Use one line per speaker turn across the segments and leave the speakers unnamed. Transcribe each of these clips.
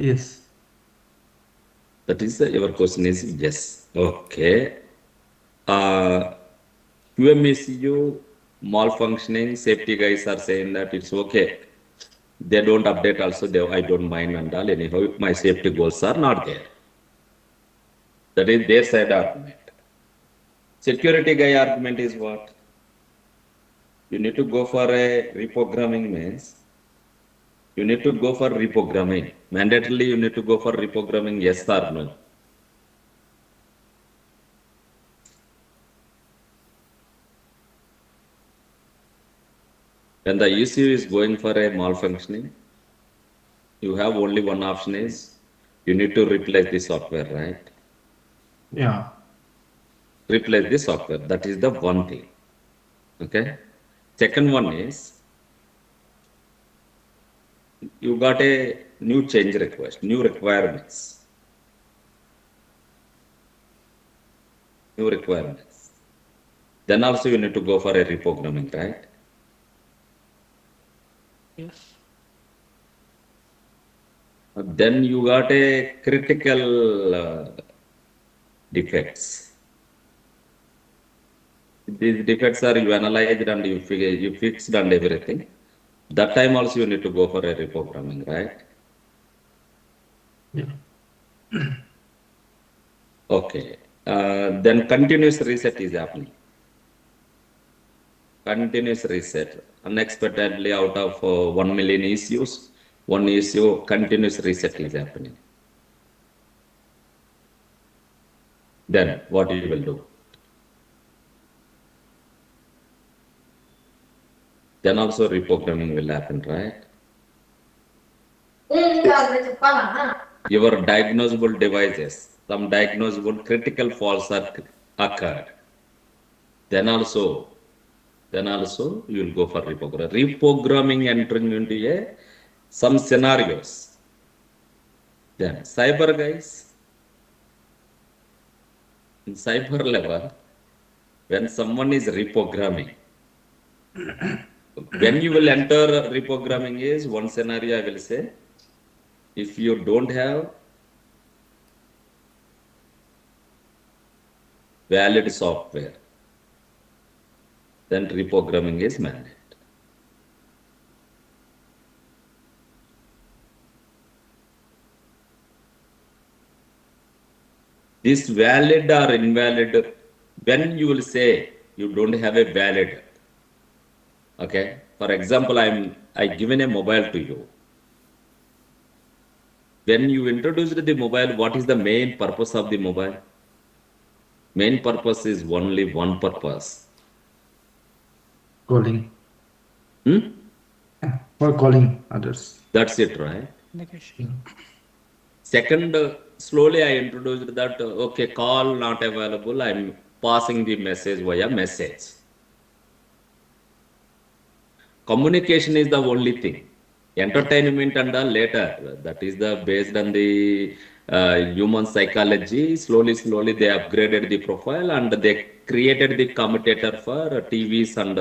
Yes.
That is your question is yes. Okay. Uh, QMECU malfunctioning, safety guys are saying that it's okay. They don't update also, I don't mind and all. Anyhow, my safety goals are not there. That is their side argument. Security guy argument is what? You need to go for a reprogramming means. You need to go for reprogramming. Mandatorily, you need to go for reprogramming, yes or no. When the ECU is going for a malfunctioning, you have only one option is you need to replace the software, right?
Yeah.
Replace the software. That is the one thing. Okay. Second one is you got a new change request, new requirements, new requirements. Then also you need to go for a reprogramming, right?
Yes.
Then you got a critical defects. These defects are you analyzed and you fixed and everything. That time also you need to go for a reprogramming, right?
Yeah.
Okay. Then continuous reset is happening. Continuous reset. Unexpectedly out of 1 million issues, one issue continuous reset is happening. Then what you will do? Then also reprogramming will happen, right? Your diagnosable devices, some diagnosable critical faults are occurred. Then also, then also you will go for reprogramming. Reprogramming entering into some scenarios. Then cyber guys, in cyber level, when someone is reprogramming, when you will enter reprogramming is one scenario I will say, if you don't have valid software, then reprogramming is mandate. This valid or invalid, when you will say you don't have a valid, okay? For example, I given a mobile to you. When you introduced the mobile, what is the main purpose of the mobile? Main purpose is only one purpose.
Calling.
Hmm?
For calling others.
That's it, right?
Communication.
Second, slowly I introduced that, okay, call not available. I'm passing the message via message. Communication is the only thing. Entertainment and the later, that is the based on the human psychology. Slowly they upgraded the profile and they created the commutator for TVs and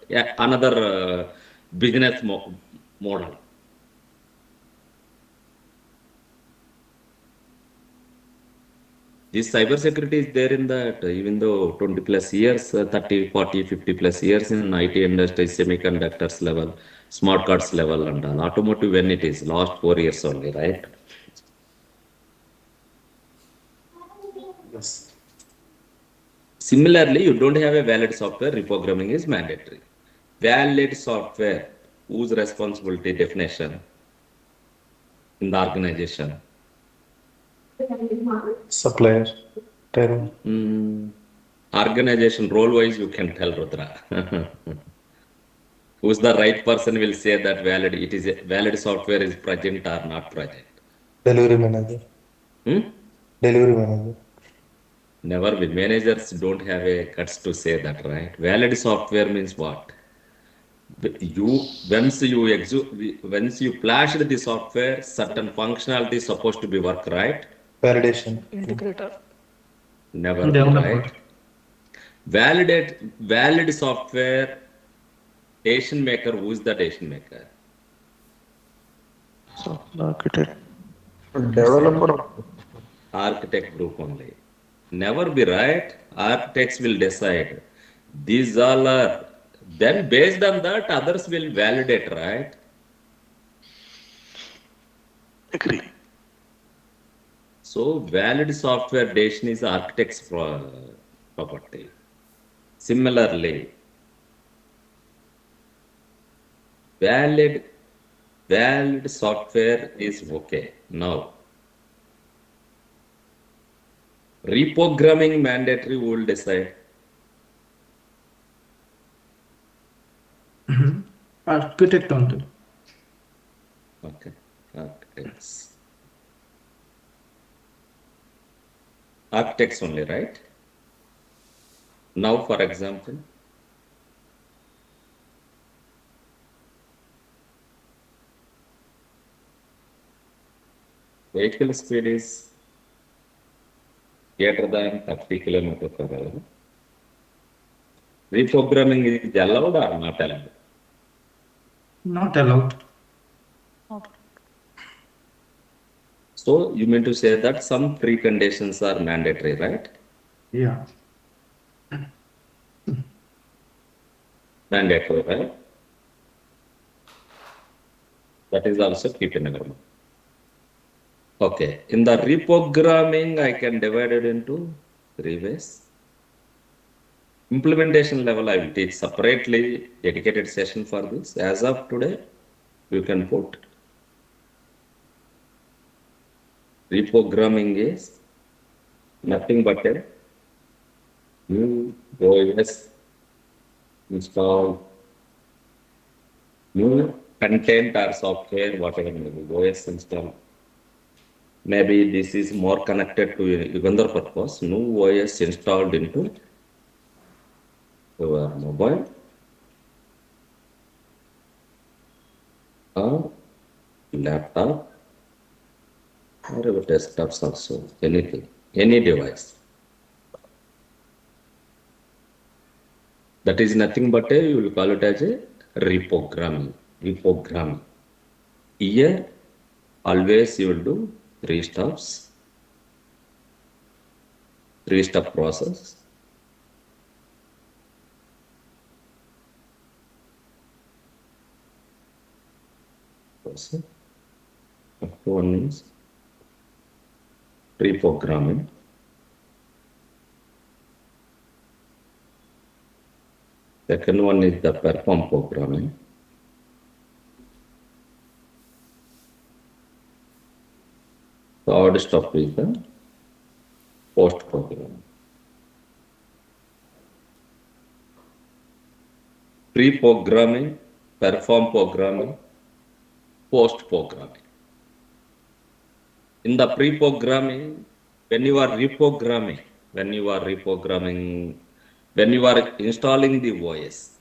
yeah, another business model. This cyber security is there in that, even though 20 plus years, 30, 40, 50 plus years in IT industry, semiconductors level, smart cards level, and all. Automotive when it is last 4 years only, right?
Yes.
Similarly, you don't have a valid software, reprogramming is mandatory. Valid software, whose responsibility definition in the organization?
Supplier. Tell.
Organization role wise, you can tell Rudra. Who's the right person will say that valid, it is a valid software is present or not present.
Delivery manager.
Hmm?
Delivery manager.
Never will. Managers don't have a guts to say that, right? Valid software means what? Once you flashed the software, certain functionality is supposed to be work, right?
Validation.
Integrator.
Never will,
Developer.
right? Valid software, decision maker, who is the decision maker?
Software architect.
Developer.
Architect group only. Never be right. Architects will decide. These all are. Then based on that, others will validate, right?
Agree.
So valid software decision is architect's property. Similarly, valid valid software is okay. Now, reprogramming mandatory will decide.
Architect only.
Okay, architects. Architects only, right? Now, for example, vehicle speed is greater than 30 kilometers per hour. Reprogramming is allowed or not allowed?
Not allowed.
So you mean to say that some preconditions are mandatory, right?
Yeah.
Mandatory, right? That is also keep in mind. Okay, in the reprogramming, I can divide it into three ways. Implementation level, I will teach separately, dedicated session for this. As of today, you can put reprogramming is nothing but a new OS install, new content or software, whatever maybe OS install. Maybe this is more connected to another purpose. New OS installed into your mobile or laptop or your desktops also, anything, any device. That is nothing but a, you will call it as a reprogramming. Reprogramming. Here, always you will do three steps, three-step process. Process. One is reprogramming. Second one is the perform programming. Third step is the post programming. Pre-programming, perform programming, post programming. In the pre-programming, when you are reprogramming, when you are installing the OS,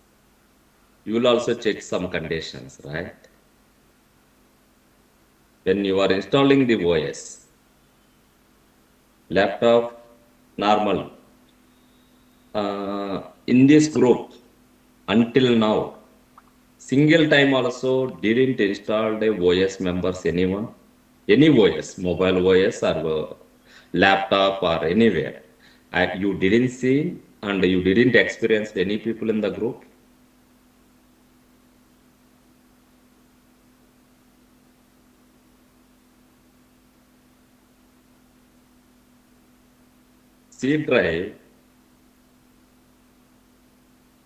you will also check some conditions, right? When you are installing the OS, laptop, normal. In this group, until now, single time also didn't install the OS members anyone, any OS, mobile OS or laptop or anywhere. You didn't see and you didn't experience any people in the group. C drive,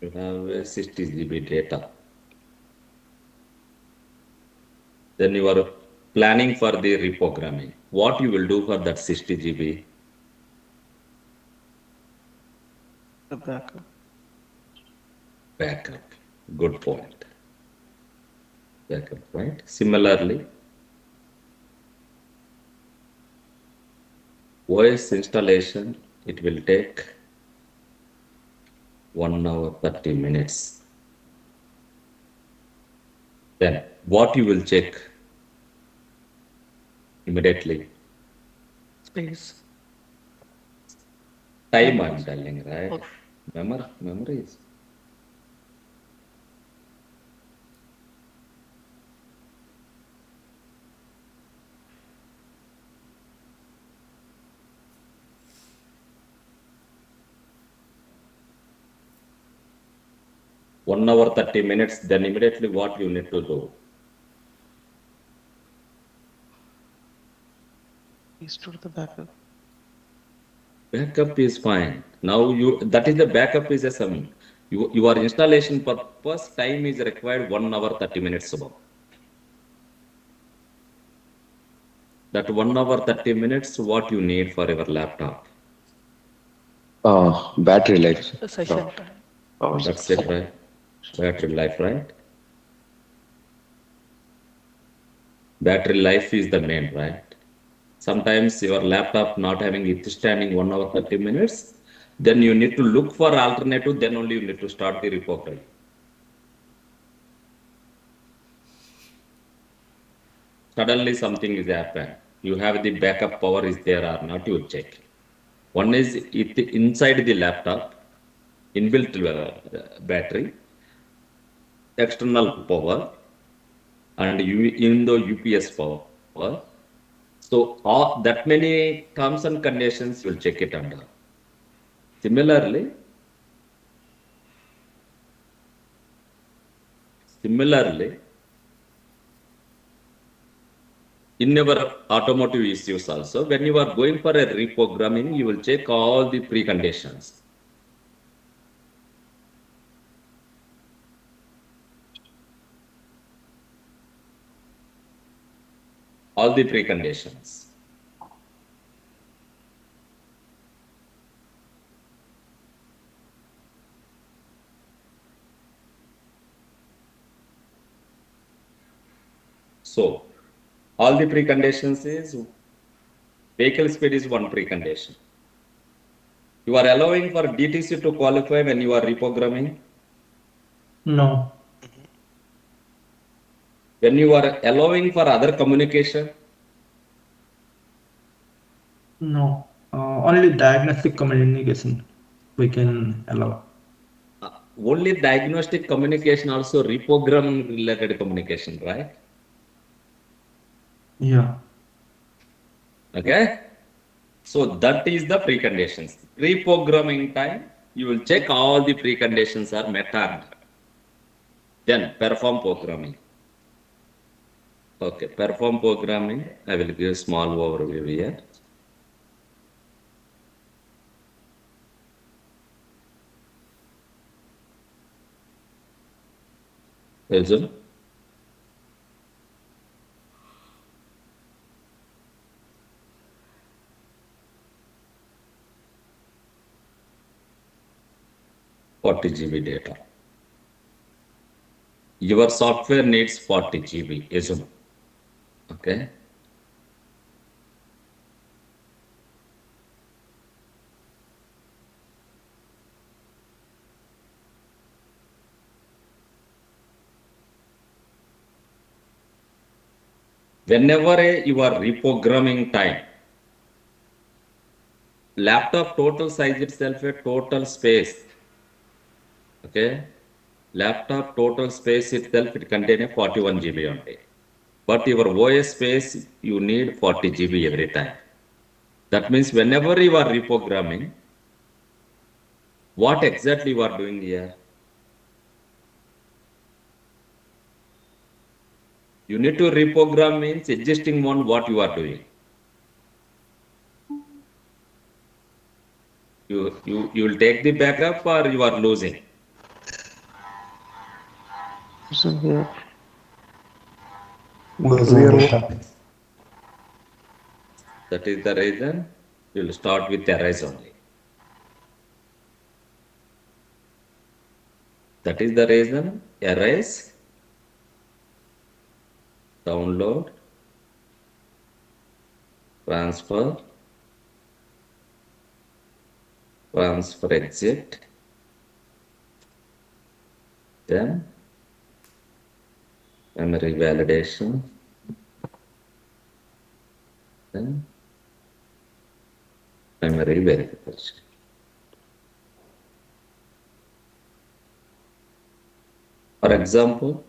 you have a 60 GB data. Then you are planning for the reprogramming. What you will do for that 60 GB?
The backup.
Backup. Good point. Backup, right? Similarly, OS installation, it will take 1 hour 30 minutes. Then what you will check immediately?
Space.
Time I'm telling, right?
Okay.
Memories. 1 hour 30 minutes, then immediately what you need to do?
Restore the backup.
Backup is fine. Now that is the backup is a sum. Your installation purpose time is required 1 hour 30 minutes above. That 1 hour 30 minutes, what you need for your laptop?
Battery life.
A session time.
Oh,
That's it, right? Battery life, right? Battery life is the main, right? Sometimes your laptop not having it standing 1 hour 30 minutes, then you need to look for alternative, then only you need to start the recovery. Suddenly something is happened. You have the backup power is there or not, you check. One is it inside the laptop, inbuilt battery, external power, and in the UPS power. So all that many terms and conditions you'll check it under. Similarly, in our automotive issues also, when you are going for a reprogramming, you will check all the preconditions. All the preconditions. So, all the preconditions is vehicle speed is one precondition. You are allowing for DTC to qualify when you are reprogramming.
No.
When you are allowing for other communication.
No. Only diagnostic communication we can allow.
Only diagnostic communication, also reprogram related communication, right?
Yeah.
Okay. So that is the preconditions. Reprogramming time, you will check all the preconditions are met or not. Then perform programming. Okay, perform programming. I will give a small overview here. Hazel. Forty GB data. Your software needs 40 GB, isn't it? Okay. Whenever you are reprogramming time, laptop total size itself a total space. Okay. Laptop total space itself, it contains a 41 GB only. But your OS space, you need 40 GB every time. That means whenever you are reprogramming, what exactly you are doing here? You need to reprogram means existing one, what you are doing. You will take the backup or you are losing.
So here
Losing
we are
data.
That is the reason you will start with erase only. That is the reason erase, download, transfer, transfer exit, then memory validation, then memory verification. For example,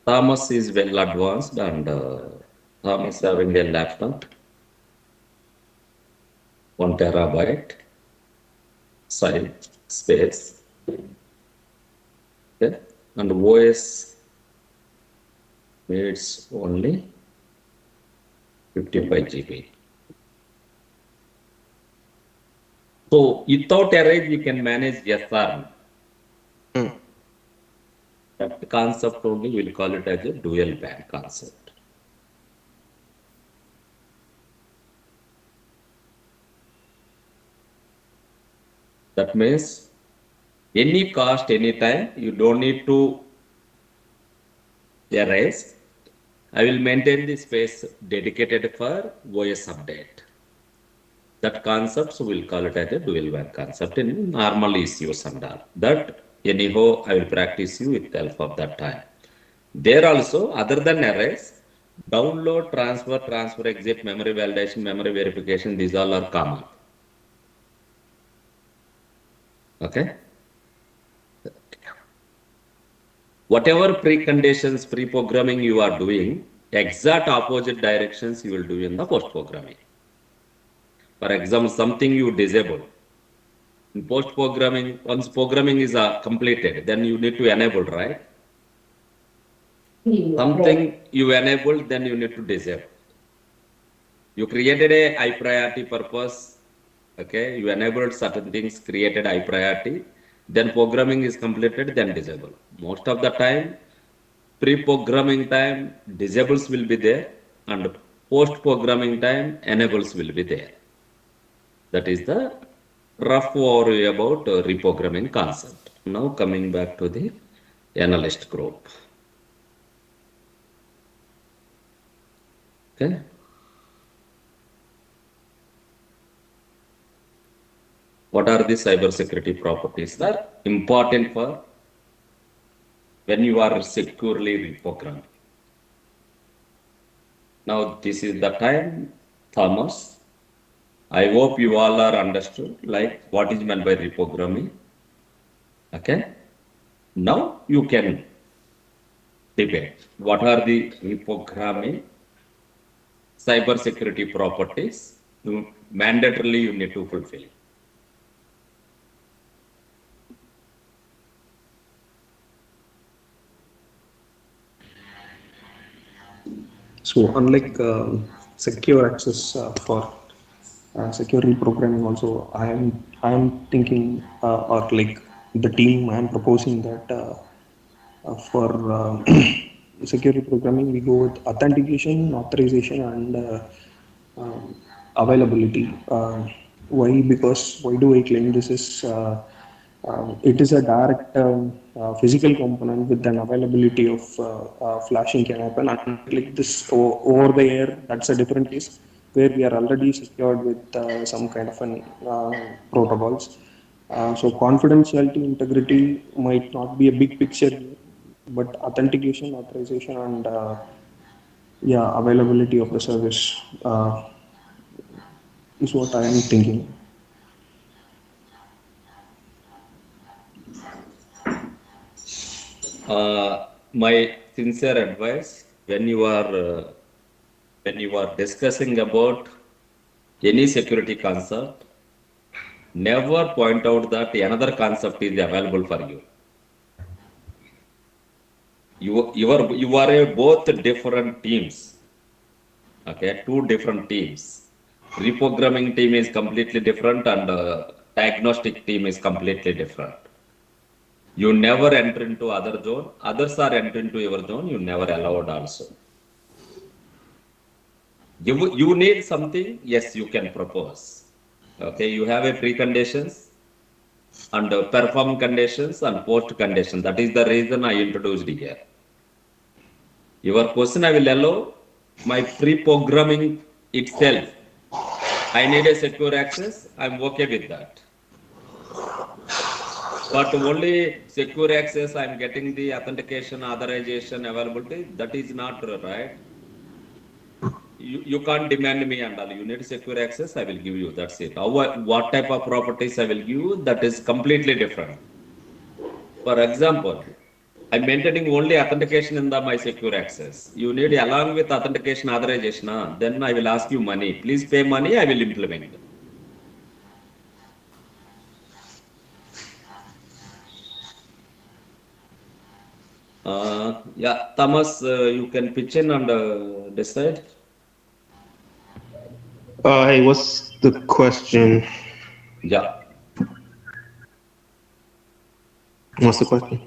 Thomas is well advanced and Thomas having a laptop, 1 terabyte size space. Okay, and OS it's only 55 GB. So without array, you can manage SR.
Hmm.
That concept only we'll call it as a dual band concept. That means any cost, anytime, you don't need to erase. I will maintain the space dedicated for OS update. That concepts we'll call it as a dual band concept in normal issues and all. That anyhow I will practice you with the help of that time. There also, other than arrays, download, transfer, exit, memory validation, memory verification, these all are common. Okay. Whatever preconditions, pre-programming you are doing, exact opposite directions you will do in the post-programming. For example, something you disable. In post-programming, once programming is completed, then you need to enable, right? Something you enable, then you need to disable. You created a high priority purpose, okay? You enabled certain things, created high priority, then programming is completed, then disable. Most of the time, pre-programming time, disables will be there, and post-programming time, enables will be there. That is the rough overview about reprogramming concept. Now coming back to the analyst group. Okay. What are the cybersecurity properties that are important for when you are securely reprogrammed? Now this is the time, Thomas. I hope you all are understood like what is meant by reprogramming. Okay. Now you can debate what are the reprogramming cybersecurity properties mandatorily you need to fulfill.
So unlike secure access for secure reprogramming, also I am thinking or like the team I am proposing that for secure reprogramming we go with authentication, authorization, and availability. Why? Because why do I claim this is? It is a direct physical component with an availability of flashing can happen. Unlike this over the air, that's a different case where we are already secured with some kind of an protocols. So confidentiality, integrity might not be a big picture here, but authentication, authorization, and yeah, availability of the service is what I am thinking.
My sincere advice when you are discussing about any security concept, never point out that another concept is available for you. You are both different teams. Okay, two different teams. Reprogramming team is completely different, and diagnostic team is completely different. You never enter into other zone. Others are enter into your zone. You never allowed also. You need something. Yes, you can propose. Okay, you have a preconditions and perform conditions and post conditions. That is the reason I introduced here. Your question I will allow my pre-programming itself. I need a secure access. I'm okay with that. But only secure access, I'm getting the authentication, authorization, availability. That is not right. You can't demand me and all. You need secure access. I will give you. That's it. What type of properties I will give you? That is completely different. For example, I'm maintaining only authentication in the my secure access. You need along with authentication authorization. Then I will ask you money. Please pay money. I will implement. Yeah, Thomas, you can pitch in and decide.
Hey, what's the question?
Yeah,
What's the question?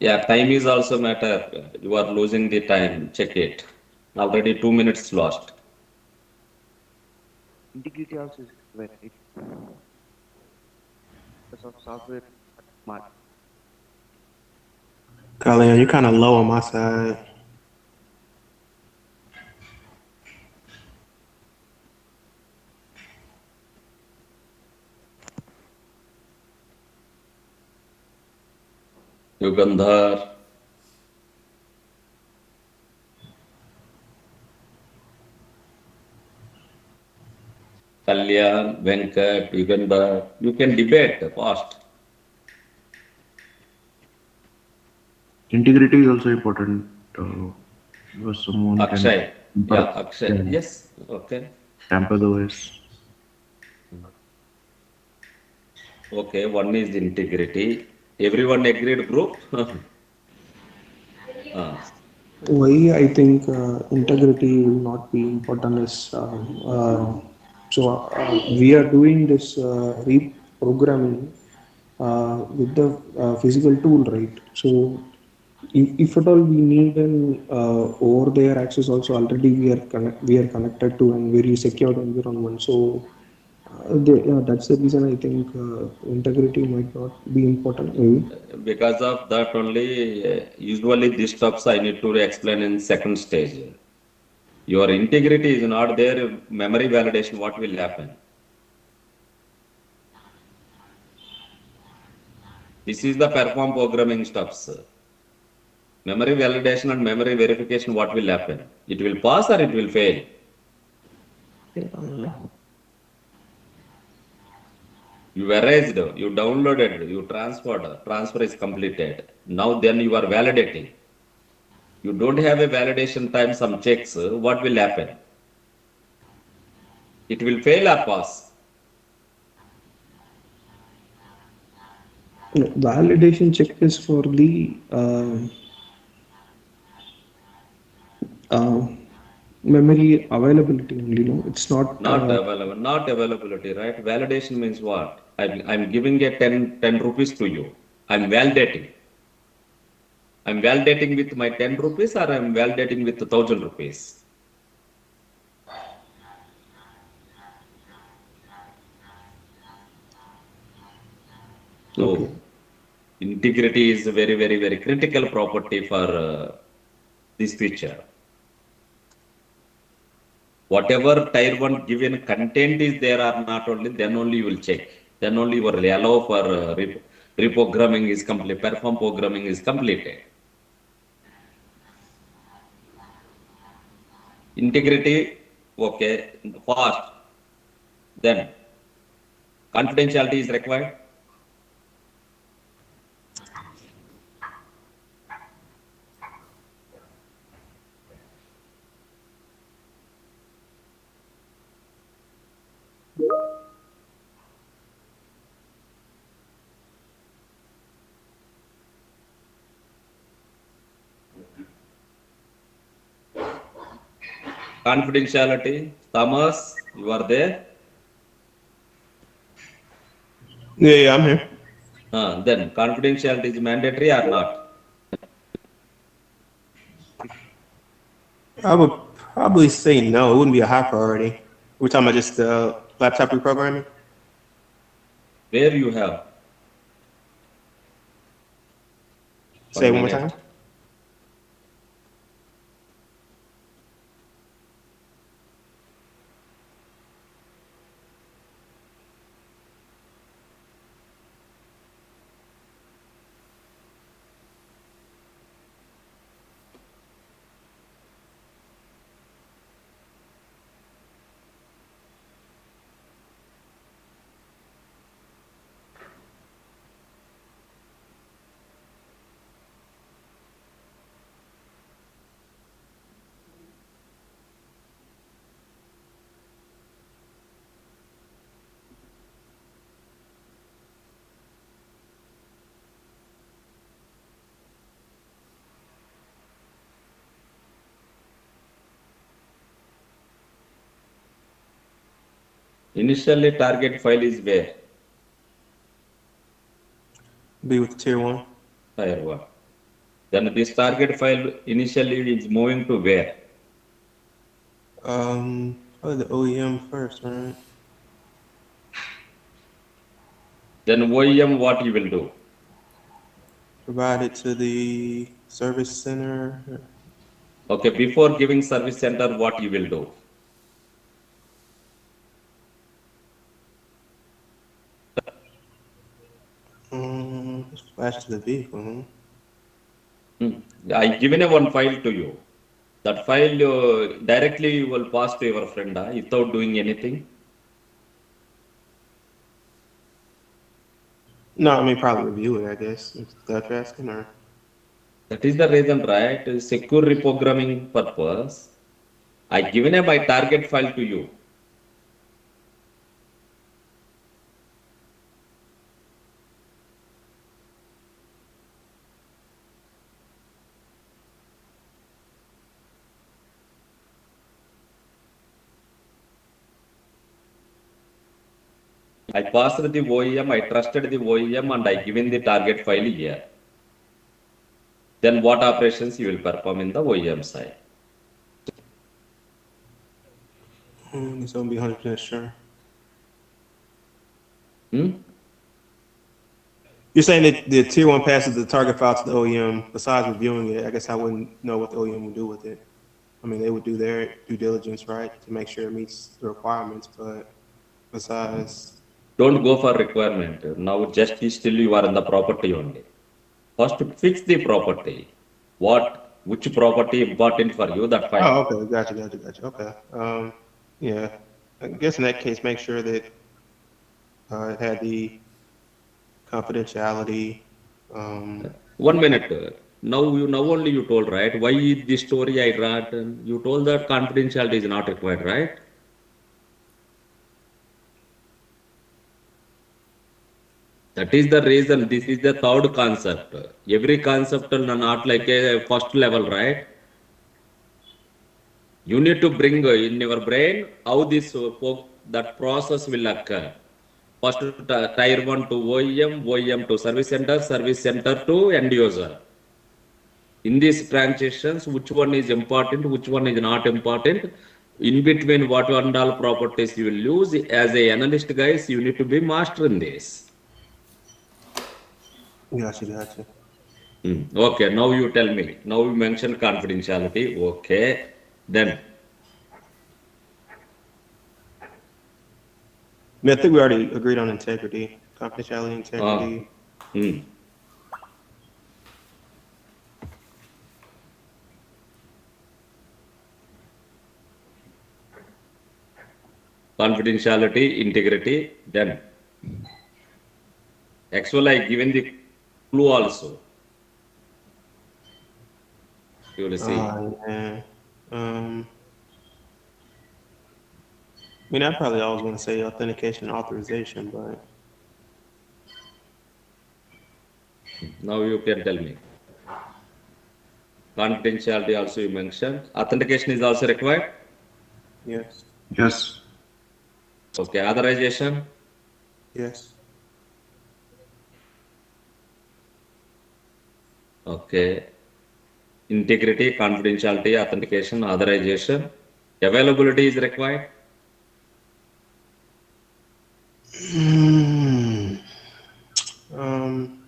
yeah, time is also matter. You are losing the time. Check it. Already 2 minutes lost.
Integrity also is required, right? Because of software smart.
Kalian, you're kind of low on my side.
Yugandhar, Kalyan, Venkat, Yugandhar. You can debate fast.
Integrity is also important because someone can
Akshay. Yeah,
tamper,
Akshay.
yeah,
Yes. Okay.
tamper the OS.
Okay. One is integrity. Everyone agreed group? Ah,
Why I think integrity will not be important is we are doing this reprogramming with the physical tool, right? So if at all we need an over there access also already we are connected to a very secured environment. So that's the reason I think integrity might not be important. Maybe.
because of that only, usually these stuffs I need to explain in second stage. Your integrity is not there, memory validation, what will happen? This is the perform programming stuffs. Memory validation and memory verification, what will happen? It will pass or it will fail.
Fail only.
You erased, you downloaded, you transferred, transfer is completed. Now then you are validating. You don't have a validation time, some checks, what will happen? It will fail or pass.
No, validation check is for the uh, memory availability only. No, it's not.
Not available, not availability, right? Validation means what? I'm giving a 10 rupees to you. I'm validating. I'm validating with my 10 rupees or I'm validating with 1,000 rupees.
Okay.
So integrity is a very, very, very critical property for this feature. Whatever tier one given content is there or not only, then only you will check. Then only you will allow for reprogramming is complete, perform programming is completed. Integrity, okay, fast. Then confidentiality is required. Confidentiality, Thomas, you are there.
Yeah, yeah, I'm here.
Then confidentiality is mandatory or not?
I would probably say no. It wouldn't be a high priority. We're talking about just laptop reprogramming.
Where you have
Say it
one
one more time.
minute. Initially, target file is where?
Be with tier one.
Tier 1. Then this target file initially is moving to where?
Probably the OEM first, right?
Then OEM, what you will do?
Provide it to the service center.
Okay, before giving service center, what you will do?
Just flash to the vehicle, huh?
Hmm. I given a one file to you. That file directly you will pass to your friend without doing anything.
No, I mean probably review it, I guess. If that's asking, or
That is the reason, right? Secure reprogramming purpose. I given a my target file to you. I passed the OEM, I trusted the OEM, and I given the target file here. Then what operations you will perform in the OEM side?
this won't be 100% sure.
Hmm?
You're saying that the tier one passes the target file to the OEM. Besides reviewing it, I guess I wouldn't know what the OEM would do with it. I mean, they would do their due diligence, right, to make sure it meets the requirements. But besides,
Don't go for requirement. Now just still you are in the property only. First fix the property. Which property important for you, that file.
oh, okay, gotcha. Okay, yeah. I guess in that case, make sure that it had the confidentiality. Um,
1 minute. Now only you told, right? Why this story I wrote? You told that confidentiality is not required, right? That is the reason. This is the third concept. Every concept are not like a first level, right? You need to bring in your brain how this that process will occur. First tier 1 to OEM to service center to end user. In these transitions, which one is important, which one is not important, in between what and all properties you will use. As a analyst guys, you need to be master in this.
gotcha.
Okay, now you tell me. Now you mentioned confidentiality. Okay, then.
I mean, I think we already agreed on integrity, confidentiality,
Uh,
integrity.
hmm. Confidentiality, integrity, then. Actually, I given the clue also. You will see.
Yeah. I mean, I probably always want to say authentication and authorization, but
Now you can tell me. Confidentiality also you mentioned. Authentication is also required.
yes,
Yes.
Okay, authorization.
yes.
Okay, integrity, confidentiality, authentication, authorization. Availability is required.
Hmm. Um,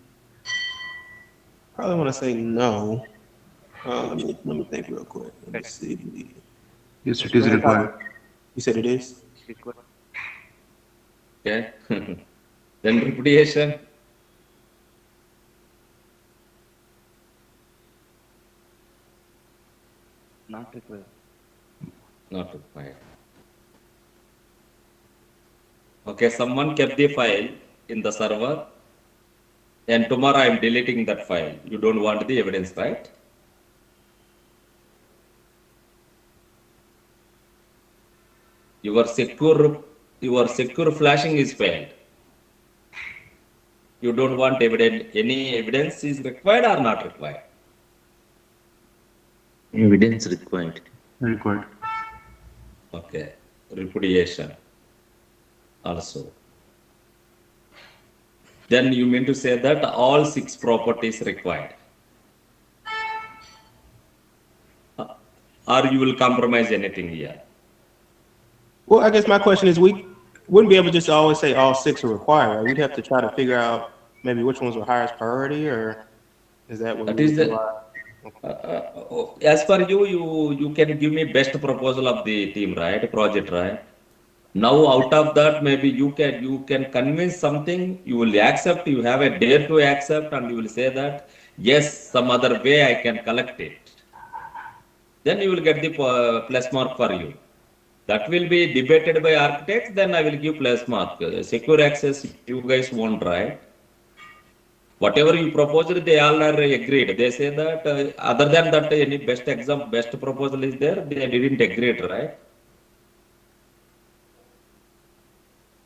Probably want to say no. Let me think real quick. Let me see.
Yes, it is
Go ahead, Tyler.
required.
You said it is.
Request
Okay. Then repudiation.
not required.
Not required. Okay, someone kept the file in the server and tomorrow I am deleting that file. You don't want the evidence, right? Your secure your secure flashing is failed. You don't want evidence. Any evidence is required or not required?
Evidence required.
Required.
Okay. Repudiation. also. Then you mean to say that all six properties required, or you will compromise anything here?
Well, I guess my question is, we wouldn't be able to just always say all six are required, right? We'd have to try to figure out maybe which ones were highest priority, or is that what we
That is
would
the
rely?
as per you, you can give me best proposal of the team, right? Project, right? Now out of that, maybe you can convince something. You will accept. You have a dare to accept, and you will say that yes, some other way I can collect it. Then you will get the plus mark for you. That will be debated by architects. Then I will give plus mark. Secure access, you guys won't, right? Whatever you proposed, they all are agreed. They say that other than that, any best proposal is there. They didn't agree, right?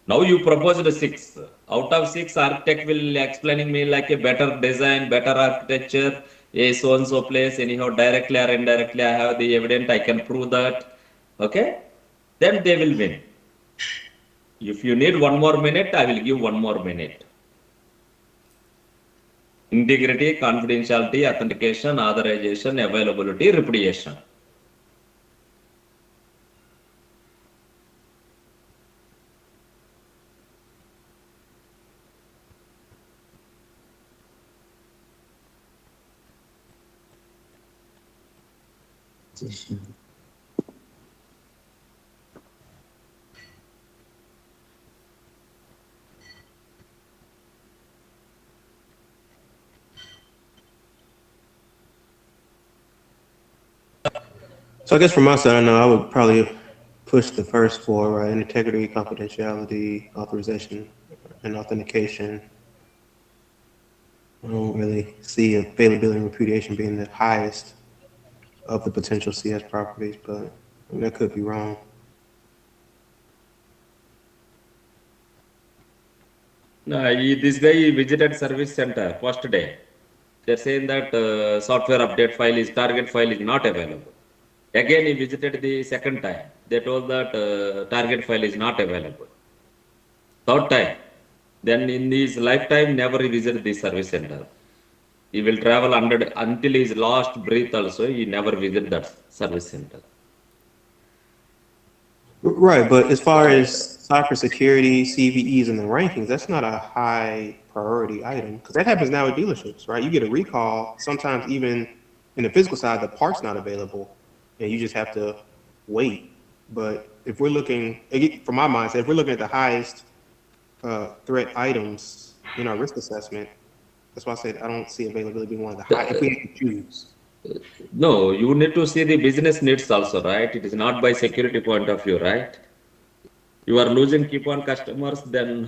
Now you proposed six. Out of six, architect will explaining me like a better design, better architecture, a so and so place. Anyhow, directly or indirectly, I have the evidence. I can prove that. Okay, then they will win. If you need 1 more minute, I will give 1 more minute. Integrity, confidentiality, authentication, authorization, availability, repudiation.
So I guess from my side, I know I would probably push the first four, right? Integrity, confidentiality, authorization, and authentication. I don't really see availability and repudiation being the highest of the potential CS properties, but that could be wrong.
This guy visited service center first day. They're saying that software update file is target file is not available. Again, he visited the second time. They told that target file is not available. Third time, then in his lifetime, never he visited the service center. He will travel 100 until his last breath also. He never visit that service center.
Right, but as far as cybersecurity, CVEs, and the rankings, that's not a high priority item because that happens now at dealerships, right? You get a recall, sometimes even in the physical side, the part's not available, and you just have to wait. But if we're looking, from my mindset, if we're looking at the highest threat items in our risk assessment, that's why I said I don't see availability being one of the high. If we had to choose,
No, you need to see the business needs also, right? It is not by security point of view, right? You are losing keep on customers, then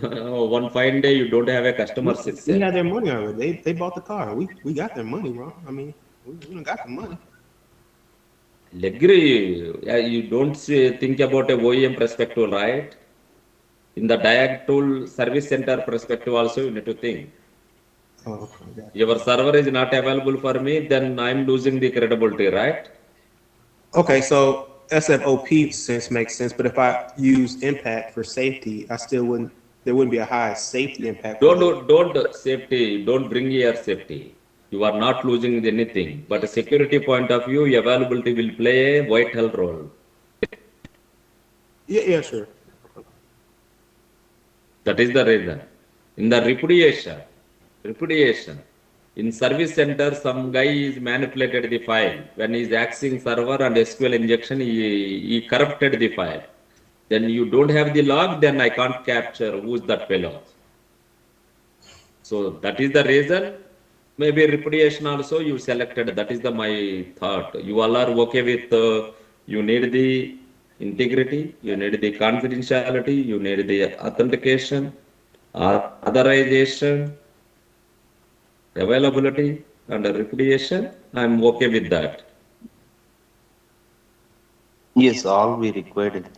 one fine day you don't have a customers
we
itself.
had their money already. They bought the car. We got their money, bro. I mean, we done got the money.
I agree. You don't think about a OEM perspective, right? In the Diag tool service center perspective also, you need to think.
Oh, okay, got you.
Your server is not available for me, then I'm losing the credibility, right?
Okay, so SFOP sense makes sense, but if I use impact for safety, I still wouldn't. There wouldn't be a high safety impact for the.
Don't safety, don't bring your safety. You are not losing anything. But a security point of view, availability will play a vital role.
Yeah, yeah, sure.
That is the reason. In the repudiation. In service center, some guy is manipulated the file. When he is accessing server and SQL injection, he corrupted the file. Then you don't have the log, then I can't capture who's that fellow. So that is the reason. Maybe repudiation also you selected. That is the my thought. You all are okay with you need the integrity, you need the confidentiality, you need the authentication, authorization, availability, and repudiation. I'm okay with that.
Yes, all we required.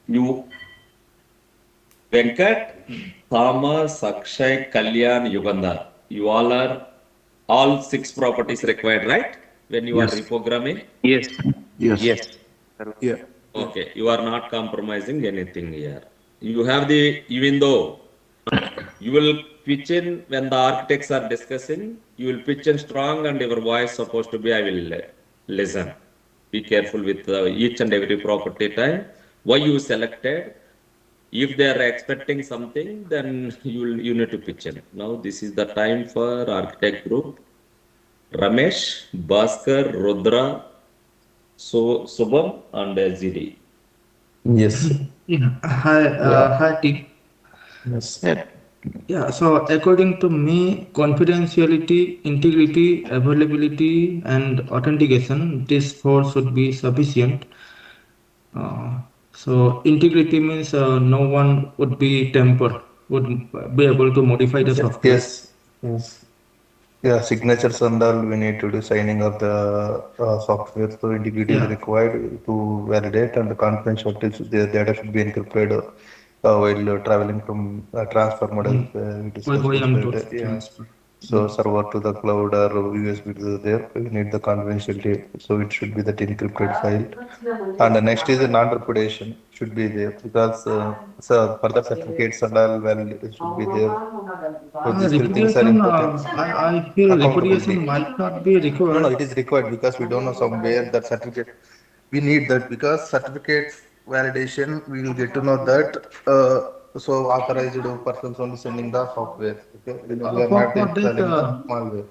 You Venkat, Thomas, Akshay, Kalyan, Yugandhar. You all are all six properties required, right? When you are
Yes.
reprogramming.
Yes. Yes.
Yes.
Yeah.
Okay, you are not compromising anything here. You have the, even though you will pitch in when the architects are discussing, you will pitch in strong and your voice supposed to be, I will listen. Be careful with each and every property time. Why you selected? If they are expecting something, then you need to pitch in. Now this is the time for architect group. Ramesh, Bhaskar, Rudra, Subham, and ZD.
Yes.
Yeah. Hi,
Yeah.
hi, T.
Yes.
Yeah.
Yeah, so according to me, confidentiality, integrity, availability, and authentication, these four should be sufficient. Uh, so integrity means no one would be tempered, would be able to modify the software.
Yes. Yes. Yeah, signatures and all we need to do signing of the software. So integrity is
Yeah,
required to validate and the confidentiality, the data should be encrypted while traveling from transfer models
mm.
we
Why,
discussed
why I'm to
yesterday. Yeah.
transfer.
So
Mm.
server to the cloud or USB to the there, we need the confidentiality. So it should be that encrypted file. And the next is the non-repudiation should be there because so further certificates and all well it should be there. So these three things are
Repudiation,
important.
I feel
Accountability.
repudiation might not be
No,
required.
it is required because we don't know somewhere that certificate. We need that because certificate validation, we will get to know that. So authorized persons only sending the software. Okay, we are not
For that,
installing the malware.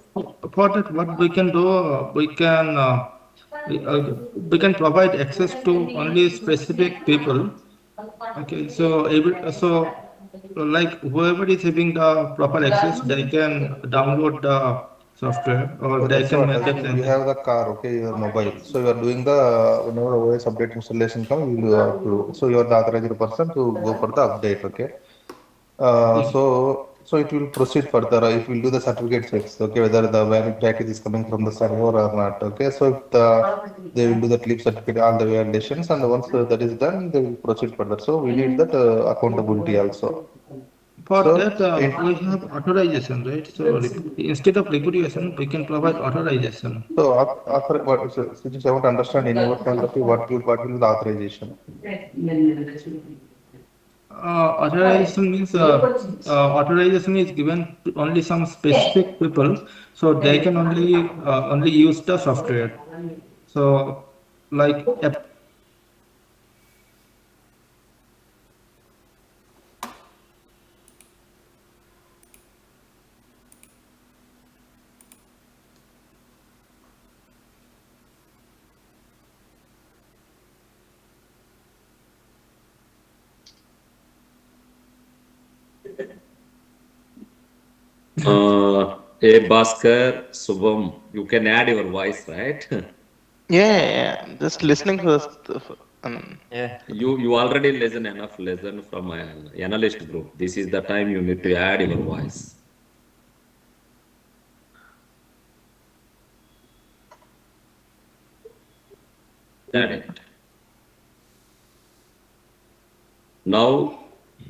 for that, what we can do, we, uh, we can provide access to only specific people. Okay, so like whoever is having the proper access, they can download the software or
So
they
that's
can
what
make the
you
transaction.
have the car, okay, your mobile. So you are doing the whenever OS update installation come, you will have to. So you are the authorized person to go for the update, okay.
Yeah.
So it will proceed further. It will do the certificate checks, okay, whether the valid package is coming from the server or not. Okay, so if they will do the clip certificate, all the validations, and once that is done, they will proceed further. So we need that accountability also.
For
So
that,
in,
we have authorization, right? So instead of repudiation, we can provide authorization.
since I want to understand in your point of view, what will be the authorization?
Authorization is given to only some specific people, so they can only use the software. So like
Hey Bhaskar, Subham, you can add your voice, right?
Yeah. Just listening first.
Yeah.
You already listen enough lesson from an analyst group. This is the time you need to add your voice. Add it. Now,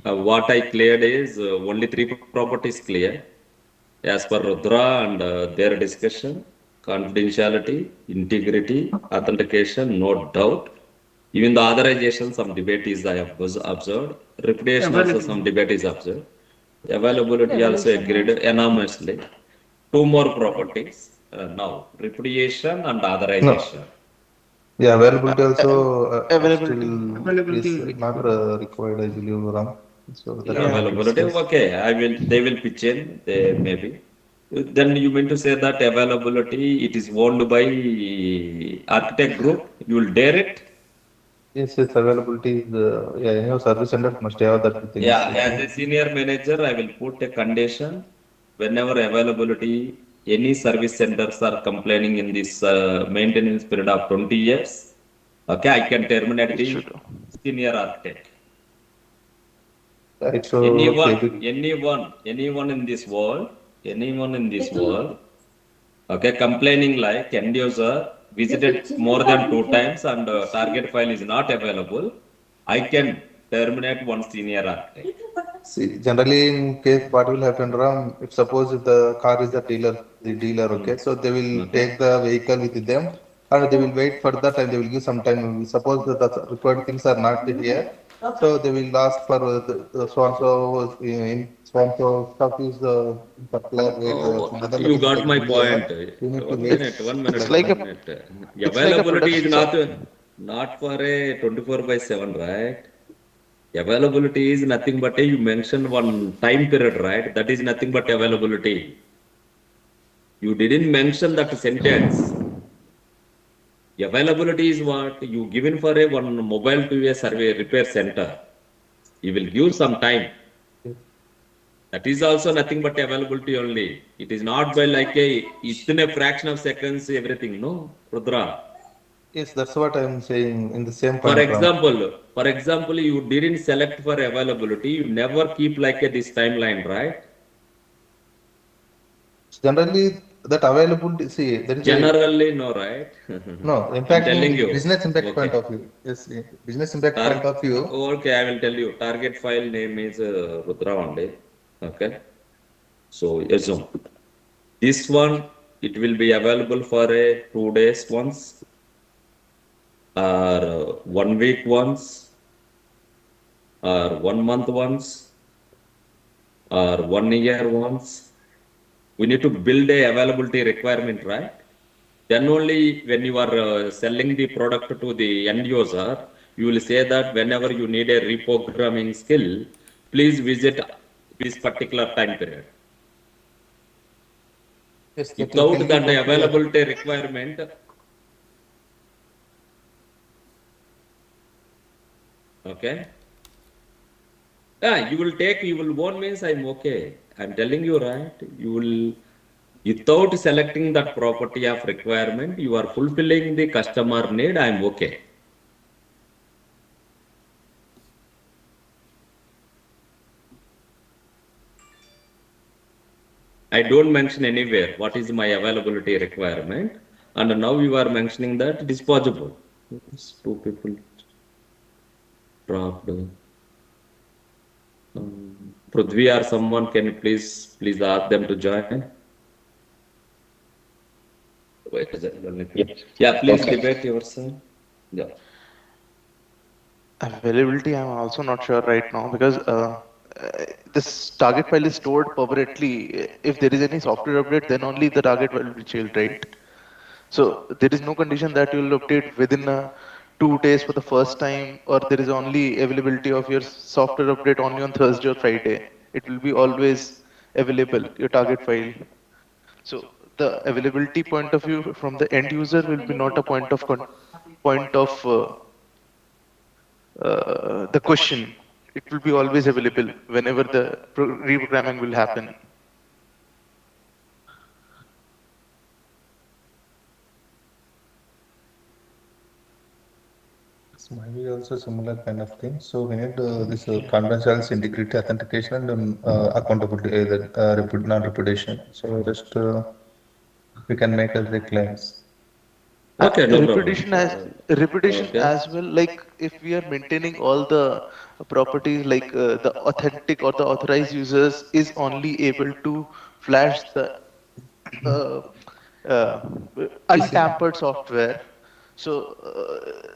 what I cleared is only three properties clear as per Rudra and their discussion: confidentiality, integrity, authentication, no doubt. Even the authorization, some debate is I have observed. Repudiation also some
available.
debate is observed. Availability also agreed enormously. Two more properties now: repudiation and
No.
authorization.
Yeah,
Uh,
availability
uh,
also
Availability.
still is
Availability
not
required.
required, I believe, Ram. So that we
Yeah.
need to
Availability,
discuss.
okay. I will. They will pitch in. They maybe. Then you mean to say that availability it is owned by architect group. You will dare it.
Yes, yes, availability is yeah, any service center must have that things.
Yeah, as
Okay.
a senior manager, I will put a condition whenever availability, any service centers are complaining in this maintenance period of 20 years. Okay, I can terminate
It should.
the senior architect.
Right. So okay.
Anyone in this world, anyone in this world, okay, complaining like end user visited more than two times and target file is not available, I can terminate one senior architect.
See, generally in case what will happen, Ram, if the car is the dealer, okay, so they will
Okay.
take the vehicle with them and they will wait for that, and they will give some time. Suppose that the required things are not here, so they will ask for the so and so in so and so stuff is particular way.
Oh,
Some other
you
machine
got
like
my
India,
point.
we need to
One
wait
minute,
It's
one
it's
minute,
like
one
a
minute.
it's like a
Availability is
production
not
soft.
not for a 24 by 7, right? Availability is nothing but a, you mentioned one time period, right? That is nothing but availability. You didn't mention that sentence. Availability is what you given for a one mobile to a survey repair center. You will give some time. That is also nothing but availability only. It is not by like in a fraction of seconds everything. No, Rudra.
yes, that's what I'm saying in the same
For
point, Ram.
example, you didn't select for availability. You never keep like a this timeline, right?
Generally, that availability, see, there is a
Generally, no, right?
no
I'm
impacting
telling you.
business impact point
Okay.
of view. Yes, business impact point
Tar
of view.
okay, I will tell you. Target file name is Rudra only. Okay. So assume this one it will be available for a 2 days once or 1 week once or 1 month once or 1 year once. We need to build a availability requirement, right? Then only when you are selling the product to the end user, you will say that whenever you need a reprogramming skill, please visit this particular time period.
Yes, that will tell
Without
you
that
that
availability requirement, okay, yeah, you will want means I'm okay. I'm telling you, right? You will, without selecting that property of requirement, you are fulfilling the customer need, I'm okay. I don't mention anywhere what is my availability requirement, and now you are mentioning that it is possible. Yes, two people dropped. Prithvi or someone, can you please ask them to join? Wait, yeah, please debate yourself. Yeah.
Availability, I'm also not sure right now because this target file is stored permanently. If there is any software update, then only the target file will be changed, right? So there is no condition that you will update within 2 days for the first time, or there is only availability of your software update only on Thursday or Friday. It will be always available, your target file. So the availability point of view from the end user will be not a point of the question. It will be always available whenever the reprogramming will happen.
it's might be also similar kind of thing. So we need this confidentiality, integrity, authentication, and accountability, non-reputation. So just we can make as the claims.
Okay, no problem.
Reputation
Okay.
as well, like if we are maintaining all the properties, like the authentic or the authorized users is only able to flash the uh, uh,
See,
untampered software. So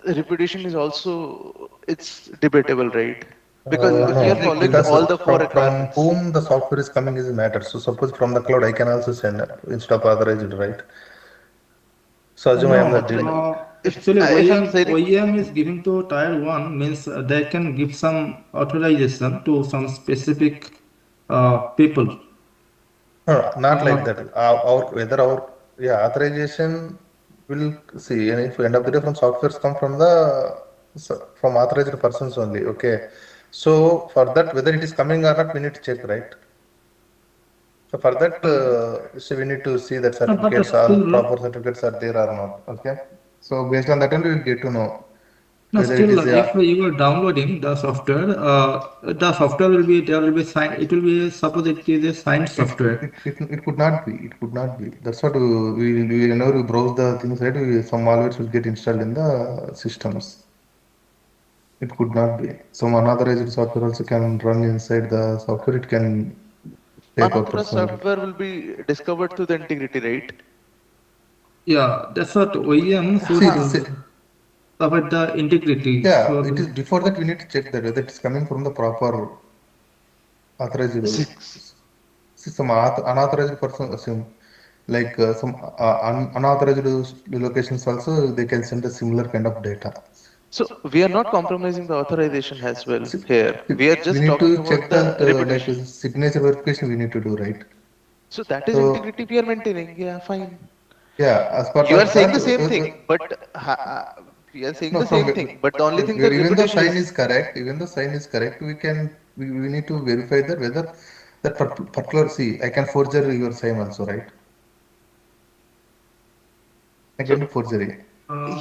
reputation is also, it's debatable, right? Because if we are
no,
following
because
all the four
from
requirements.
whom the software is coming is a matter. So suppose from the cloud, I can also send instead of authorized, right? So assume I am the
No,
Like if
actually
if I'm
OEM
saying,
OEM is giving to tier one means they can give some authorization to some specific people.
no, no, not like
Not
that. Our whether our yeah authorization will see, and if end of the day from softwares come from the from authorized persons only. Okay, so for that whether it is coming or not, we need to check, right? So for that, so we need to see that
but
certificates, all
still
proper certificates are there or not. Okay, so based on that only we will get to know
no,
whether it
still
is
if you are downloading the software will be there will be signed. It will be suppose it is a signed software.
it could not be. It could not be. That's what we whenever we browse the things, right? Some malwares will get installed in the systems. It could not be. Some unauthorized software also can run inside the software. It can take our
unauthorized
personality.
software will be discovered through the integrity, right?
Yeah, that's what OEM
See,
should provide the integrity.
yeah,
So
it is before that we need to check that whether it's coming from the proper authorized.
Six.
See, some unauthorized person assume like some unauthorized locations also they can send a similar kind of data.
So we are not compromising the authorization as well
See,
here. We are
we
just
need
talking
to
about
check
the
that like
reputation.
signature verification we need to do, right?
So that is
So
integrity we are maintaining. Yeah, fine.
yeah, as part
You are
of
saying
that,
the same thing, but we are saying
no,
the
from
same thing. But the only thing the
even though
reputation
sign
is.
is correct, even though sign is correct, we need to verify that whether that particular, see, I can forger your sign also, right? I
So
can do forgery.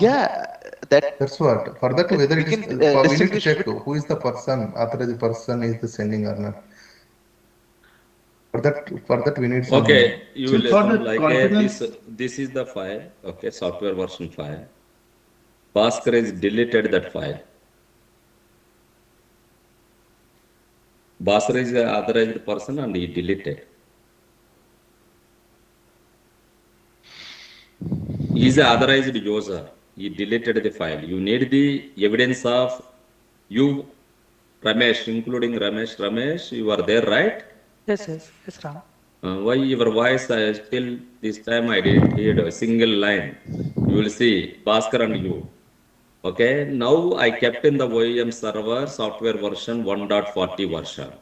yeah, that
That's what. For that, whether
we
it is,
can
we need to
distinguish
check
between.
who is the person, authorized person is the sending or not. For that, we need some.
Okay, you
so
will
for
assume
the
like
confidence,
this is the file. Okay, software version file. Bhaskar is deleted that file. Bhaskar is the authorized person and he deleted. He is the authorized user. He deleted the file. You need the evidence of you, Ramesh, including Ramesh. Ramesh, you are there, right?
Yes, yes, yes, Ram.
Why your voice still this time I didn't hear a single line. You will see Bhaskar and you. Okay, now I kept in the OEM server software version 1.40 version.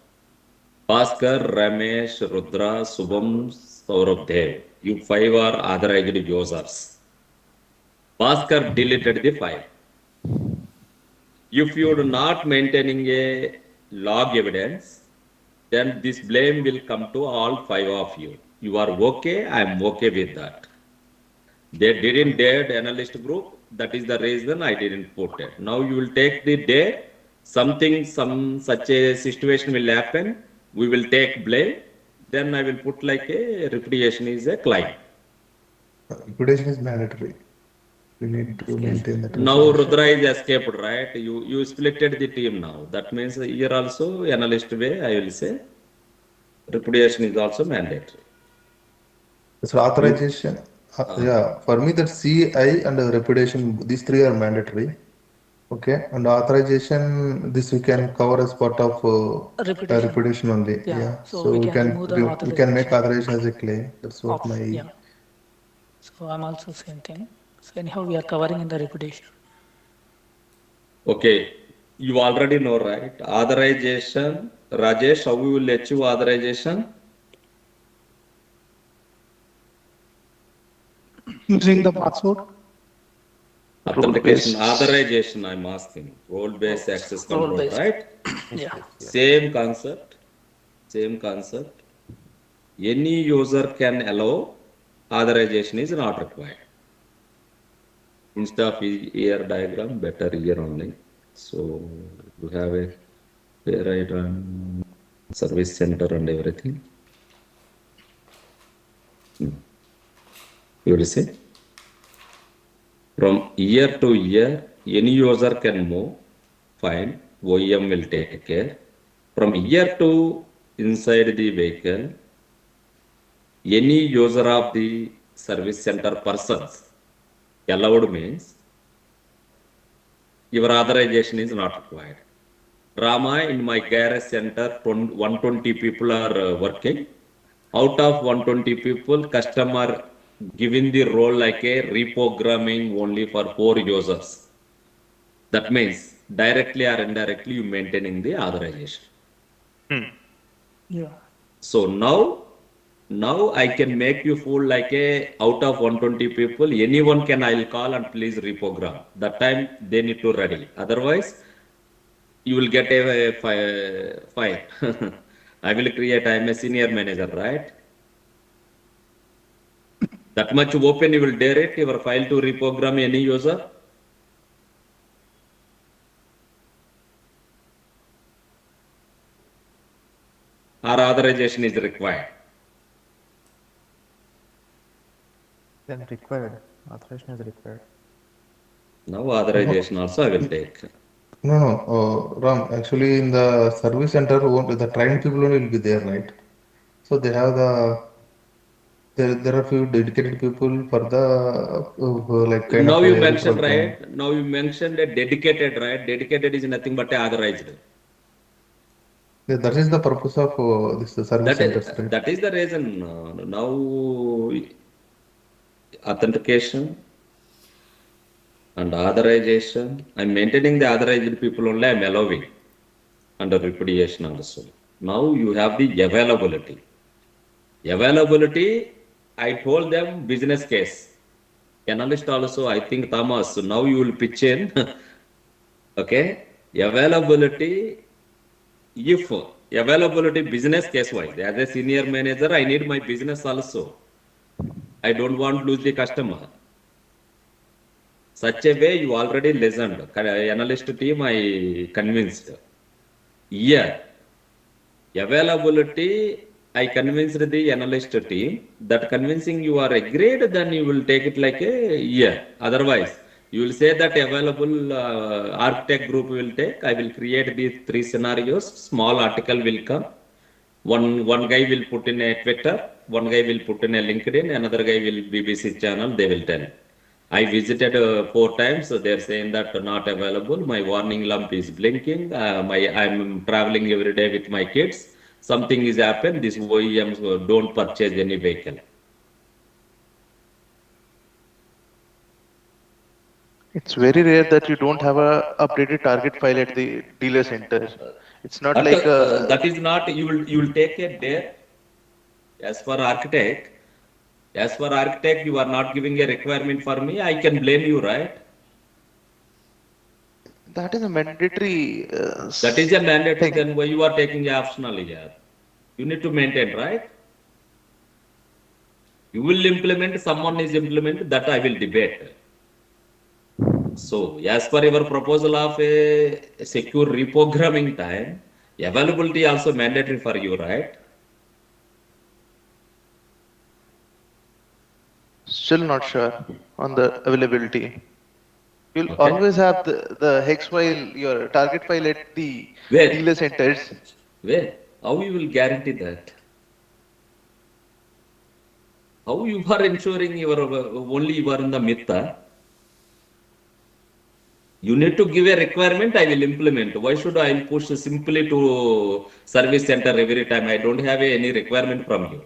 Bhaskar, Ramesh, Rudra, Subham, Saurabh Dev. You five are authorized users. Bhaskar deleted the file. If you are not maintaining a log evidence, then this blame will come to all five of you. You are okay, I am okay with that. They didn't dare the analyst group. That is the reason I didn't put it. Now you will take the day. Something, some such a situation will happen. We will take blame. Then I will put like a repudiation is a claim.
Liquidation is mandatory. We need to
Yes,
maintain that
Now
resolution.
Rudra is escaped, right? You splitted the team now. That means here also analyst way I will say repudiation is also mandatory.
So
You
authorization,
uh,
yeah, for me that CI and reputation, these three are mandatory. Okay, and authorization, this we can cover as part of
reputation.
reputation only.
Yeah,
Yeah,
so
so
we
we
can
can
remove the
we can make
authorization
authorization as a claim. That's what
of,
my.
yeah. So I'm also same thing. So anyhow, we are covering in the reputation.
okay. You already know, right? Authorization. Rajesh, how we will achieve authorization?
Using the password.
Role
Authentication,
based.
authorization, I'm asking. Role-based access
Role
control,
based.
right?
Yes,
Yeah.
yes, yeah.
Same concept. Same concept. Any user can allow, authorization is not required. Instead of ear diagram, better ear only. So you have a right service center and everything. You will see. From year to year, any user can move. Fine. OEM will take care. From year to inside the vehicle, any user of the service center persons allowed means your authorization is not required. Rama, in my garage center, 120 people are working. Out of 120 people, customer giving the role like a reprogramming only for 4 users. That means directly or indirectly you maintaining the authorization.
Hmm.
Yeah.
So now I can make you fool like a out of 120 people, anyone can I'll call and please reprogram. That time they need to ready. Otherwise, you will get a fire. I will create, I'm a senior manager, right? That much open you will dare it, your file to reprogram any user. Or authorization is required.
Then required. Authorization is required.
Now
No,
authorization also I will take.
no, no. Ram, actually, in the service center, the trained people only will be there, right? So they have the There are few dedicated people for the like kind
Now
of
you
AI
mentioned,
program.
right? Now you mentioned a dedicated, right? Dedicated is nothing but a authorized.
Yeah, that is the purpose of this service centers, right?
That is the reason. Now authentication and authorization. I'm maintaining the authorized people only. I'm allowing under repudiation also. Now you have the availability. Availability. I told them business case. Analyst also. I think Thomas. Now you will pitch in. Okay. Availability. If availability business case wise, as a senior manager, I need my business also. I don't want to lose the customer. Such a way you already listened. Analyst team, I convinced. Yeah, availability, I convinced the analyst team that convincing you are agreed, then you will take it like a yeah. Otherwise, you will say that available architect group will take. I will create these three scenarios. Small article will come. One guy will put in a Twitter, one guy will put in a LinkedIn, another guy will BBC channel. They will tell. I visited 4 times. So they're saying that not available. My warning lamp is blinking. I'm traveling every day with my kids. Something is happened. These OEMs don't purchase any vehicle.
It's very rare that you don't have a updated target file at the dealer center. It's not like
That is not. You will take a dare as for architect. As for architect, you are not giving a requirement for me. I can blame you, right?
that is a mandatory
That is a mandatory.
thing.
Then why you are taking a optional here? You need to maintain, right? You will implement. Someone is implement. That I will debate. So, as per your proposal of a secure reprogramming time, availability also mandatory for you, right?
Still not sure on the availability. You'll
Okay.
always have the hex file, your target file at the
Where?
dealer centers.
Where? How you will guarantee that? How you are ensuring your only you are in the myth? You need to give a requirement, I will implement. Why should I push simply to service center every time? I don't have any requirement from you.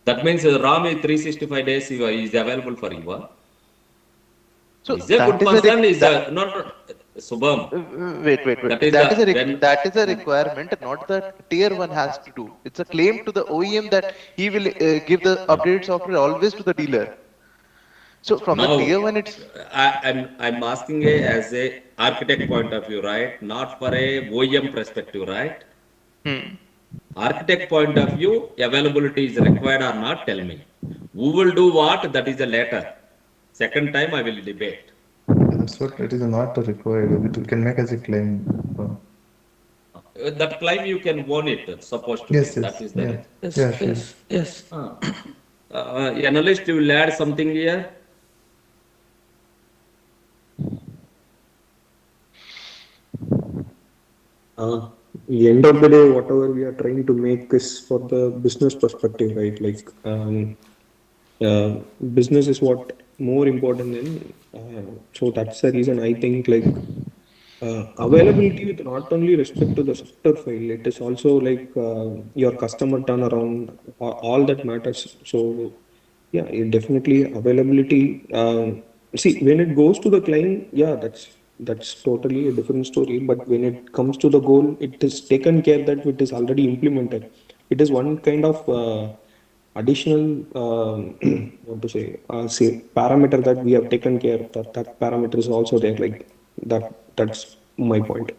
That means RAM is 365 days is available for you.
So
Is a
that
good
is a
person, is a no, no, Subham.
wait.
That is
That
the
is a
when
that is a requirement, not that tier one has to do. It's a claim to the OEM that he will give the updated software always to the dealer. So from the
now
tier one, it's
I'm asking as a architect point of view, right? Not for a OEM perspective, right?
hmm.
Architect point of view, availability is required or not, tell me. Who will do what? That is a later. Second time I will debate.
That's what it is not required. We can make as a claim.
That claim you can own it, supposed to be.
Yes,
That
yes,
is the
yeah,
reason.
Yes,
yeah, sure.
yes, yes.
Analyst, you will add something here?
Uh, the end of the day, whatever we are trying to make is for the business perspective, right? Like, uh, business is what more important than. So that's the reason I think like availability with not only respect to the software file, it is also like your customer turnaround, all that matters. So yeah, definitely availability. See, when it goes to the client, yeah, that's totally a different story. But when it comes to the goal, it is taken care that it is already implemented. It is one kind of additional what to say parameter that we have taken care that that parameter is also there like that's my point.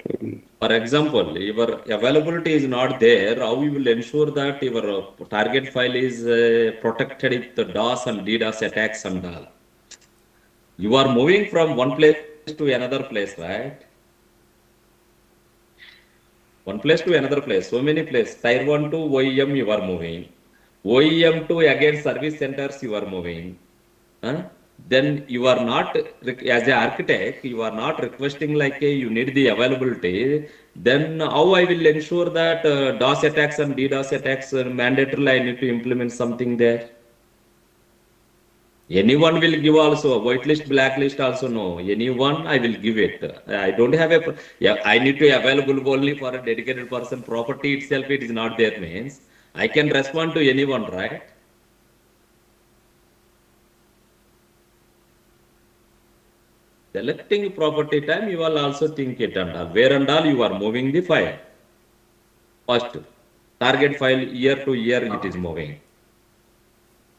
For example, your availability is not there. How you will ensure that your target file is protected with DOS and DDoS attacks and all? You are moving from one place to another place, right? One place to another place. So many places. Tier 1 to OEM you are moving. OEM to again service centers you are moving. Huh? then you are not as an architect, you are not requesting like you need the availability. Then how I will ensure that DOS attacks and DDoS attacks mandatorily I need to implement something there. Anyone will give also whitelist, blacklist also no. Anyone I will give it. I don't have a yeah. I need to available only for a dedicated person. Property itself it is not there means I can respond to anyone, right? Selecting property time, you will also think it and all. Where and all you are moving the file. First, target file year to year it is moving.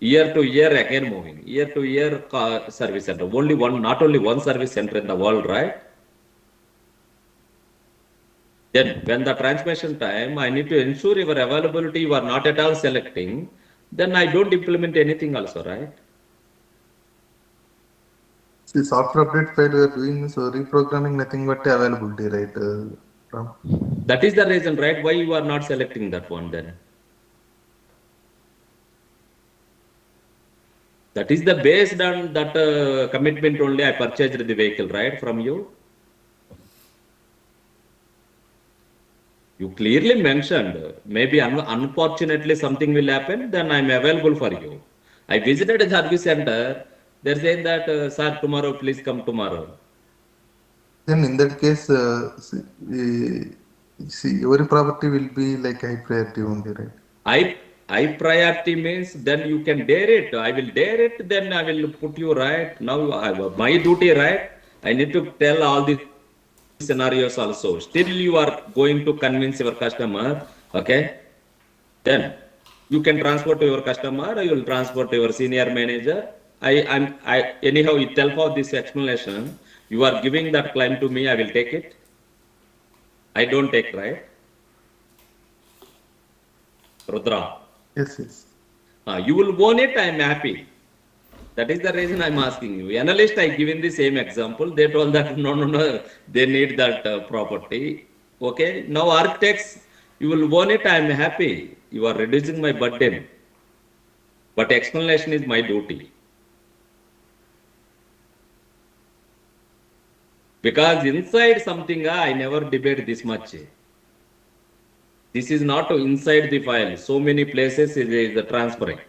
Year to year again moving. Year to year service center. Only one, not only one service center in the world, right? Then when the transmission time, I need to ensure your availability, you are not at all selecting, then I don't implement anything also, right?
See, software update file we are doing is reprogramming nothing but availability, right? Ram?
That is the reason, right? Why you are not selecting that one then? That is the based on that commitment only I purchased the vehicle, right, from you. You clearly mentioned, maybe unfortunately something will happen, then I'm available for you. I visited a service center, they're saying that, sir, tomorrow, please come tomorrow.
Then in that case, see, your property will be like high priority only, right?
I, I priority means then you can dare it. I will dare it, then I will put you right. Now, my duty, right? I need to tell all the scenarios also. Still, you are going to convince your customer, okay? Then you can transfer to your customer, you will transfer to your senior manager. Anyhow, itself of this explanation, you are giving that claim to me, I will take it. I don't take, right? Rudra.
Yes, yes.
You will own it, I am happy. That is the reason I am asking you. Analyst, I given the same example. They told that no, they need that property. Okay, now architects, you will own it, I am happy. You are reducing my burden. But explanation is my duty. Because inside something, I never debate this much. This is not inside the file. So many places it is transferring.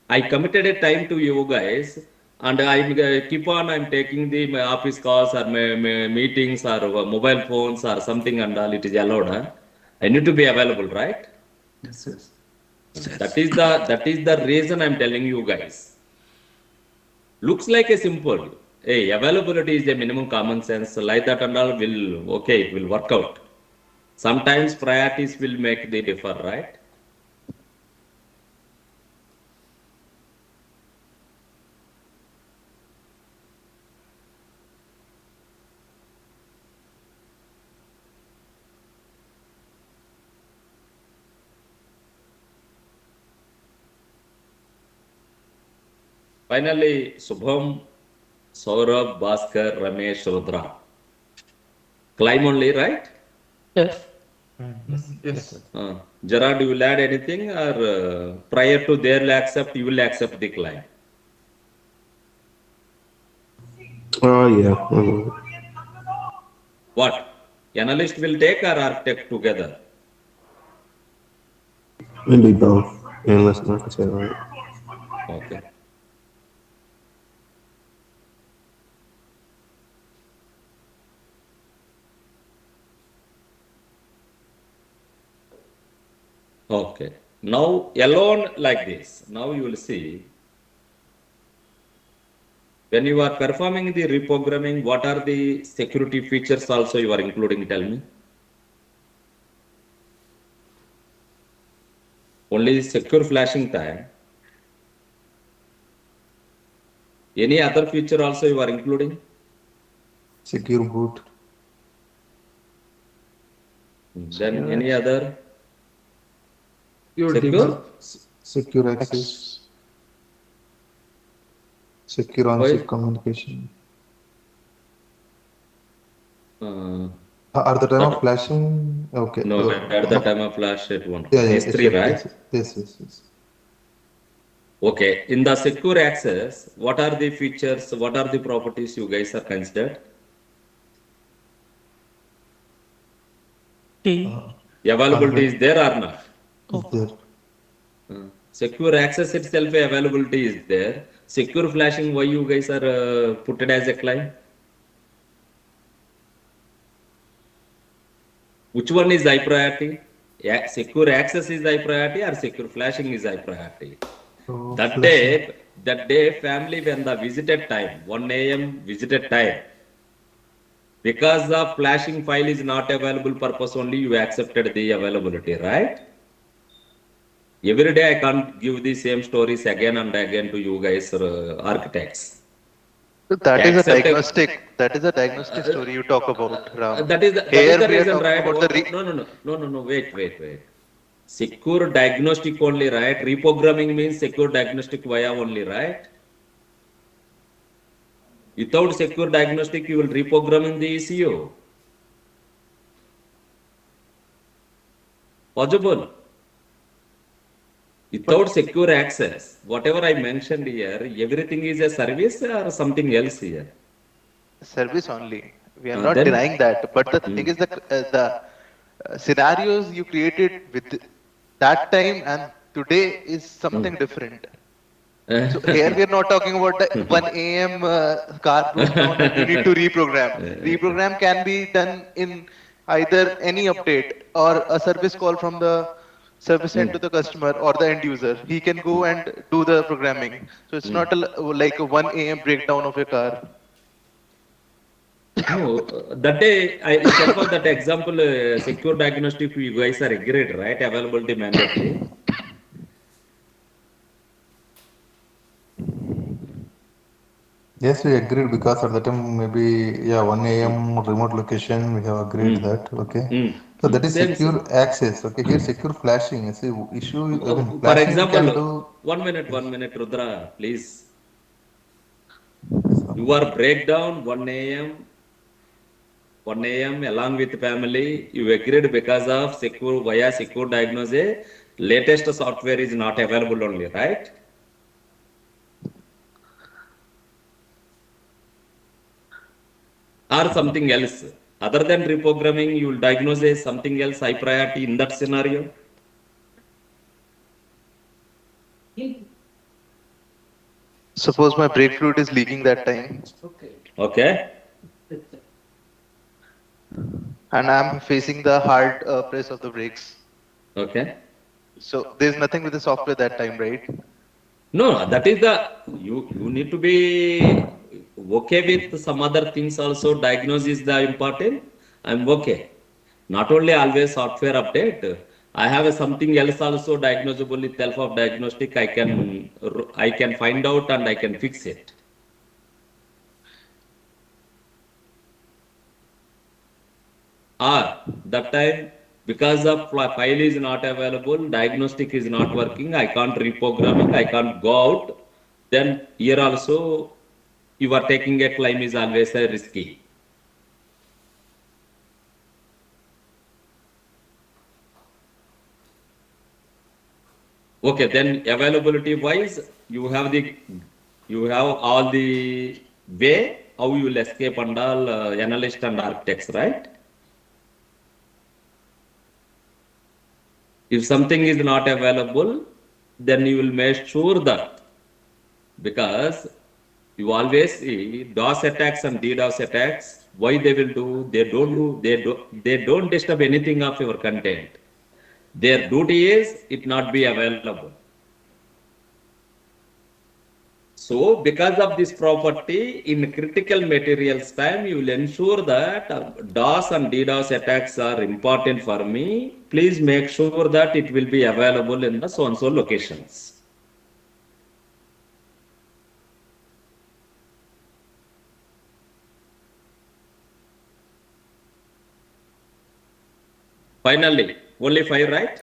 I committed a time to you guys, and I'm taking the my office calls or my meetings or mobile phones or something and all. It is allowed. Huh? I need to be available, right?
Yes, yes.
That is the reason I'm telling you guys. Looks like a simple. Hey, availability is a minimum common sense. Like that and all will okay. It will work out. Sometimes priorities will make the differ, right? Finally, Subham, Saurabh, Bhaskar, Ramesh, Rudra. Climb only, right?
Yes.
Yes. Yes,
Yes.
sir.
Gerard, you will add anything or prior to their accept, you will accept the climb?
Yeah.
What? Analyst will take or architect together?
Maybe both. Analyst and architect, right?
Okay. Okay. Now, alone like this. Now you will see when you are performing the reprogramming, what are the security features also you are including? Tell me. Only secure flashing time. Any other feature also you are including?
Secure boot.
Then
Secure
any
access.
other
Your
secure?
debug.
Secure access.
X.
Secure
Why?
on-chip communication.
Uh,
At the time of
Not,
flashing, okay.
no, at the time of flash it won't
Yeah,
work.
yeah,
S3,
yes,
right?
yes, yes, yes, yes.
Okay. In the secure access, what are the features? What are the properties you guys are considered?
T.
Availability is
Confident
there or not?
is
Oh,
there.
Secure access itself availability is there. Secure flashing, why you guys are put it as a claim? Which one is high priority? Yeah, secure access is high priority or secure flashing is high priority?
So
That
flashing.
day, that day family when the visited time, 1 a.m. visited time, because the flashing file is not available purpose only you accepted the availability, right? Every day I can't give the same stories again and again to you guys, architects.
So that is a
Accept a,
diagnostic. That is a diagnostic story you talk about, Ram.
that is
Here
the
we are
reason,
talking
right?
about the
No. Wait. Secure diagnostic only, right? Reprogramming means secure diagnostic via only, right? Without secure diagnostic, you will reprogramming the ECU. Possible.
but
Without secure access, whatever I mentioned here, everything is a service or something else here.
service only. We are not
Then,
denying that. But the thing
mm,
is the scenarios you created with that time and today is something different. So here we are not talking about the 1 a.m. Car broke down and you need to reprogram. Reprogram can be done in either any update or a service call from the service end to the customer or the end user. He can go and do the programming. So it's not like a 1 a.m. breakdown of your car.
no, that day, itself of that example, secure diagnostic, you guys are agreed, right? Availability mandatory.
Yes, we agreed because at the time maybe yeah 1
Mm,
a.m. remote location we have agreed
mm,
that okay. So that
mm.
is secure access. Okay, here secure flashing. See issue. I mean
For
flashing we can
example,
do.
one
Yes.
minute, Rudra, please.
Yes.
Your breakdown 1 a.m. 1 a.m. along with family, you agreed because of secure via secure diagnosis. Latest software is not available only, right? Or something else. Other than reprogramming, you will diagnose as something else high priority in that scenario.
Suppose my brake fluid is leaking that time
Okay.
and I'm facing the hard press of the brakes.
Okay.
So there's nothing with the software that time, right?
No, that is the you need to be okay with some other things also. Diagnosis is the important. I'm okay. Not only always software update. I have a something else also diagnosable with self of diagnostic. I can find out and I can fix it. Or that time because the file is not available, diagnostic is not working. I can't reprogramming. I can't go out. Then here also you are taking a claim is always a risky. Okay, then availability wise, you have all the way how you will escape and all analyst and architects, right? If something is not available, then you will make sure that because you always see DOS attacks and DDoS attacks, why they will they don't disturb anything of your content. Their duty is it not be available. So, because of this property, in critical materials time, you will ensure that DOS and DDoS attacks are important for me. Please make sure that it will be available in the so and so locations. Finally, only 5, right?